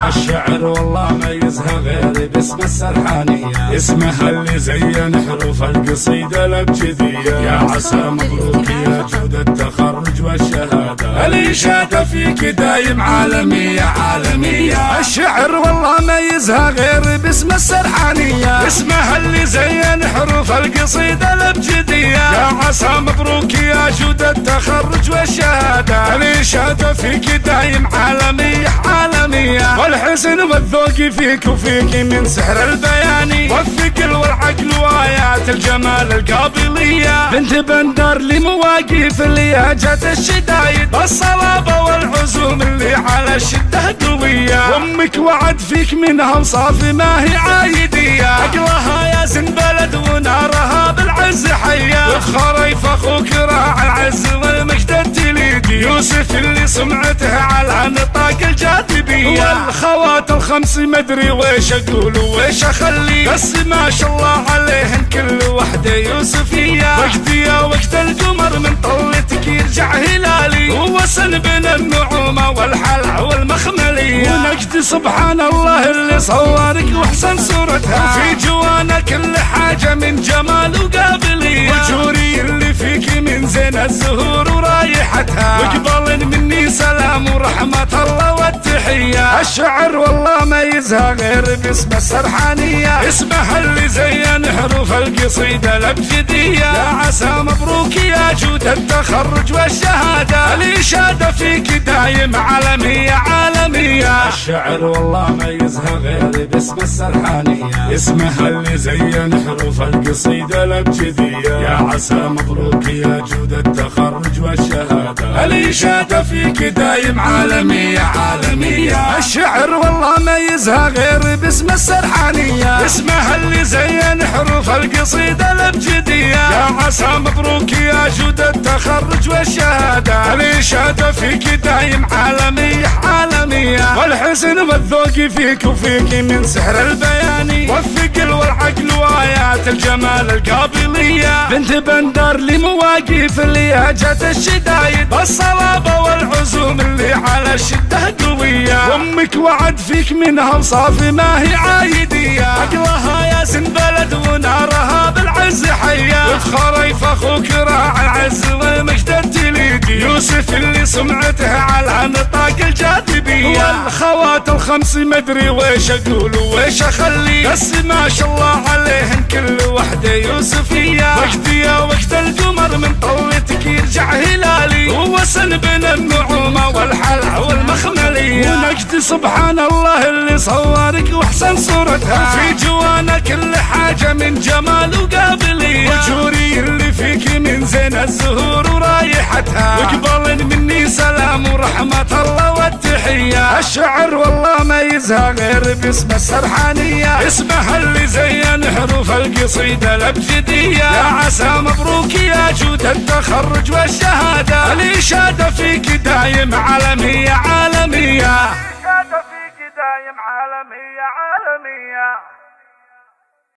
الشعر والله ميزها غير باسم السرحانية، اسمها اللي زين حروف القصيدة الأبجدية. يا عسى مبروك يا جود التخرج والشهادة، الإشادة فيك دايم عالمية عالمية. الشعر والله ميزها غير باسم السرحانية، اسمها اللي زين حروف القصيدة الأبجدية. يا عسى مبروك يا جود التخرج والشهادة، الإشادة فيك دايم عالمية عالمية. والحسن والذوق فيك وفيك من سحر البياني، والثقل والعقل وآيات الجمال القابلية. بنت بندر لمواقف اللي هجت الشدايد، بالصلابة والعزوم اللي على الشدة قوية. وامك وعد فيك منها وصافي ما هي عايدية، عقلها يا زن بلد ونارها بالعز حية. وفخريف اخوك راعي العز والمجد التليدي، يوسف اللي سمعته على نطاق الجاذبية. والخوات الخمس مدري ويش اقول ويش اخلي، بس ما شاء الله عليهن كل وحده يوسفيه. وقتي يا وقت القمر من طلتك يرجع هلالي، ووسن بين النعومه والحلع والمخمليه. ونقد سبحان الله اللي صورك واحسن صورتها، وفي جوانا كل حاجه من جمال وقابليه. وجوري اللي فيك من زين الزهور ورايحتها، وقبل مني سلام ورحمه الله والتحيه. الشعر والله ميزها غير باسم السرحانية، اسمها اللي زين حروف القصيدة الأبجدية. يا عسى مبروك يا جود التخرج والشهادة، الإشادة فيك دايم عالمية عالمية. الشعر والله ميزها غير باسم السرحانية، اسمها اللي زين حروف القصيدة الأبجدية. يا عسى مبروك يا جود التخرج والشهادة، الإشادة فيك دايم عالمية عالمية. الشعر والله ميزها غير باسم السرحانية، اسمها اللي زين حروف القصيدة الأبجدية. يا عسى مبروك يا جود التخرج والشهادة، الإشادة فيك دايم عالمية عالمية. والحسن والذوق فيك وفيك من سحر البياني، والثقل والعقل وآيات الجمال القابلية. بنت بندر لمواقف اللي هجت الشدايد، بالصلابة والعزوم اللي على الشدة قوية. وامك وعد فيك منها وصافي ما هي عايدية، عقلها يا زن بلد ونارها بالعز حية. وفخريف اخوك راعي العز والمجد التليدي، يوسف اللي سمعته على نطاق الجاذبية. والخوات الخمس مدري ويش اقول ويش اخلي، بس ما شاء الله عليهن كل وحده يوسفيه. وقتي يا وقت القمر من طلتك يرجع هلالي، ووسن بين النعومه والحلع والمخمليه. ونقد سبحان الله اللي صورك واحسن صورتها، وفي جوانا كل حاجه من جمال وقابليه. وجوري اللي فيك من زين الزهور ورايحتها، وقبل مني سلام ورحمه الله والتحيه. الشعر والله ميزها غير باسم السرحانيه، اسمها اللي زين حروف القصيده الابجديه. يا عسى مبروك يا جود التخرج والشهاده، الإشادة فيك دايم عالمية عالمية.